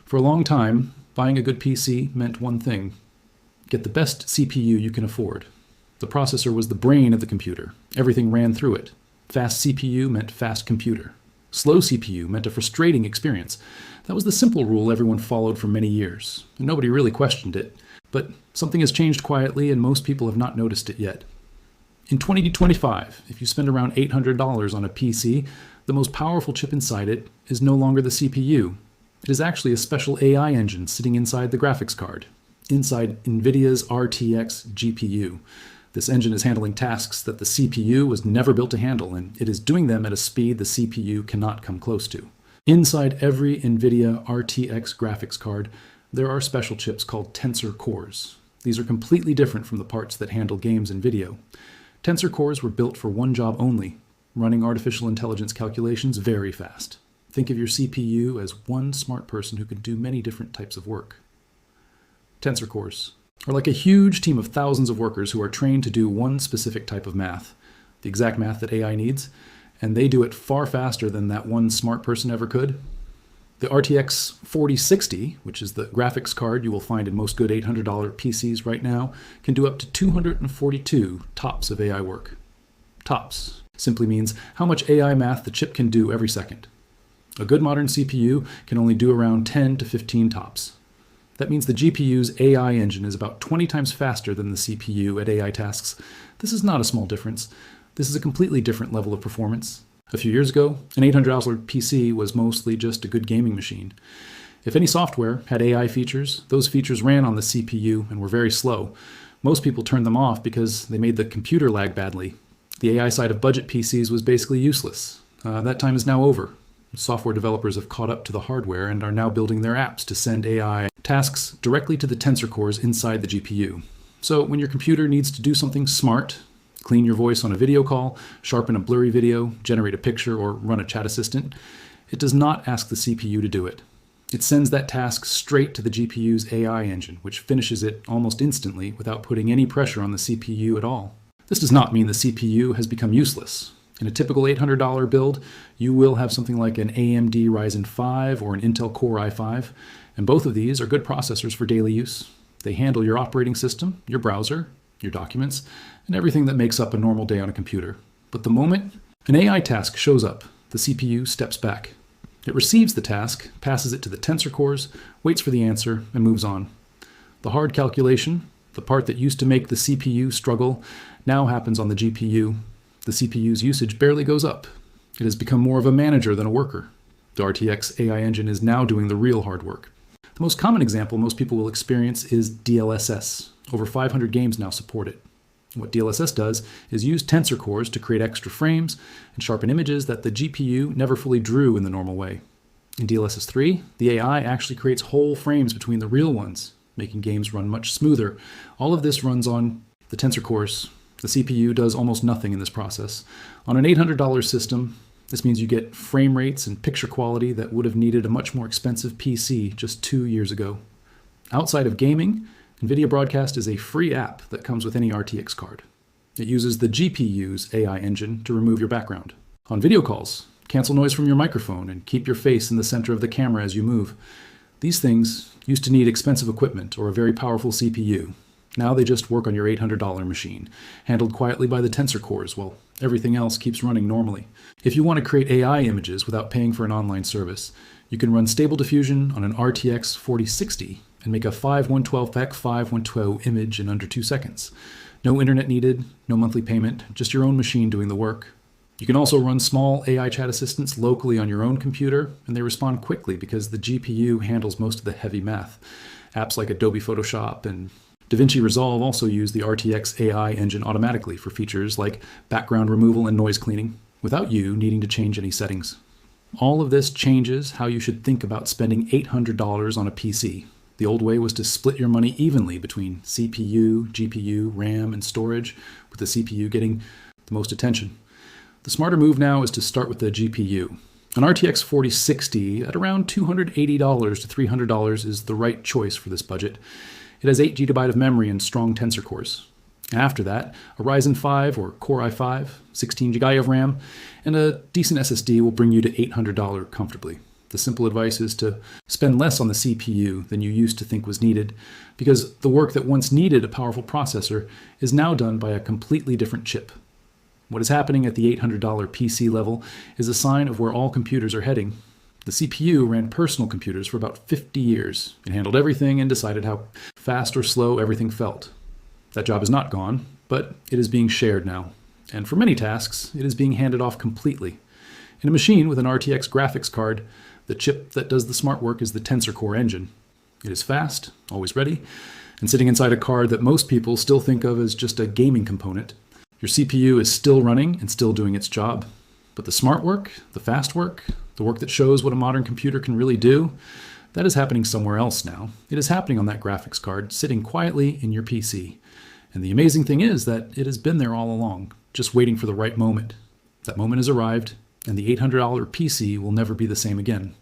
For a long time, buying a good PC meant one thing: get the best CPU you can afford. The processor was the brain of the computer. Everything ran through it. Fast CPU meant fast computer. Slow CPU meant a frustrating experience. That was the simple rule everyone followed for many years, and nobody really questioned it. But something has changed quietly, and most people have not noticed it yet. In 2025, if you spend around $800 on a PC, the most powerful chip inside it is no longer the CPU. It is actually a special AI engine sitting inside the graphics card, inside NVIDIA's RTX GPU. This engine is handling tasks that the CPU was never built to handle, and it is doing them at a speed the CPU cannot come close to. Inside every NVIDIA RTX graphics card, there are special chips called tensor cores. These are completely different from the parts that handle games and video. Tensor cores were built for one job only: running artificial intelligence calculations very fast. Think of your CPU as one smart person who can do many different types of work. Tensor cores are like a huge team of thousands of workers who are trained to do one specific type of math, the exact math that AI needs, and they do it far faster than that one smart person ever could. The RTX 4060, which is the graphics card you will find in most good $800 PCs right now, can do up to 242 TOPS of AI work. TOPS simply means how much AI math the chip can do every second. A good modern CPU can only do around 10 to 15 TOPS. That means the GPU's AI engine is about 20 times faster than the CPU at AI tasks. This is not a small difference. This is a completely different level of performance. A few years ago, an $800 PC was mostly just a good gaming machine. If any software had AI features, those features ran on the CPU and were very slow. Most people turned them off because they made the computer lag badly. The AI side of budget PCs was basically useless. That time is now over. Software developers have caught up to the hardware and are now building their apps to send AI tasks directly to the tensor cores inside the GPU. So when your computer needs to do something smart, clean your voice on a video call, sharpen a blurry video, generate a picture, or run a chat assistant, it does not ask the CPU to do it. It sends that task straight to the GPU's AI engine, which finishes it almost instantly without putting any pressure on the CPU at all. This does not mean the CPU has become useless. In a typical $800 build, you will have something like an AMD Ryzen 5 or an Intel Core i5, and both of these are good processors for daily use. They handle your operating system, your browser, your documents, and everything that makes up a normal day on a computer. But the moment an AI task shows up, the CPU steps back. It receives the task, passes it to the tensor cores, waits for the answer, and moves on. The hard calculation, the part that used to make the CPU struggle, now happens on the GPU. The CPU's usage barely goes up. It has become more of a manager than a worker. The RTX AI engine is now doing the real hard work. The most common example most people will experience is DLSS. Over 500 games now support it. What DLSS does is use tensor cores to create extra frames and sharpen images that the GPU never fully drew in the normal way. In DLSS 3, the AI actually creates whole frames between the real ones, making games run much smoother. All of this runs on the tensor cores. The CPU does almost nothing in this process. On an $800 system, this means you get frame rates and picture quality that would have needed a much more expensive PC just 2 years ago. Outside of gaming, NVIDIA Broadcast is a free app that comes with any RTX card. It uses the GPU's AI engine to remove your background. On video calls, cancel noise from your microphone and keep your face in the center of the camera as you move. These things used to need expensive equipment or a very powerful CPU. Now they just work on your $800 machine, handled quietly by the tensor cores while everything else keeps running normally. If you want to create AI images without paying for an online service, you can run Stable Diffusion on an RTX 4060 and make a 5112x5112 image in under 2 seconds. No internet needed, no monthly payment, just your own machine doing the work. You can also run small AI chat assistants locally on your own computer, and they respond quickly because the GPU handles most of the heavy math. Apps like Adobe Photoshop and DaVinci Resolve also use the RTX AI engine automatically for features like background removal and noise cleaning, without you needing to change any settings. All of this changes how you should think about spending $800 on a PC. The old way was to split your money evenly between CPU, GPU, RAM, and storage, with the CPU getting the most attention. The smarter move now is to start with the GPU. An RTX 4060 at around $280 to $300 is the right choice for this budget. It has 8 GB of memory and strong tensor cores. After that, a Ryzen 5 or Core i5, 16 GB of RAM, and a decent SSD will bring you to $800 comfortably. The The simple advice is to spend less on the CPU than you used to think was needed, because the work that once needed a powerful processor is now done by a completely different chip. What is happening at the $800 PC level is a sign of where all computers are heading. The CPU ran personal computers for about 50 years. It handled everything and decided how fast or slow everything felt. That job is not gone, but it is being shared now. And for many tasks, it is being handed off completely. In a machine with an RTX graphics card, the chip that does the smart work is the Tensor Core engine. It is fast, always ready, and sitting inside a card that most people still think of as just a gaming component. Your CPU is still running and still doing its job. But the smart work, the fast work, the work that shows what a modern computer can really do, that is happening somewhere else now. It is happening on that graphics card, sitting quietly in your PC. And the amazing thing is that it has been there all along, just waiting for the right moment. That moment has arrived, and the $800 PC will never be the same again.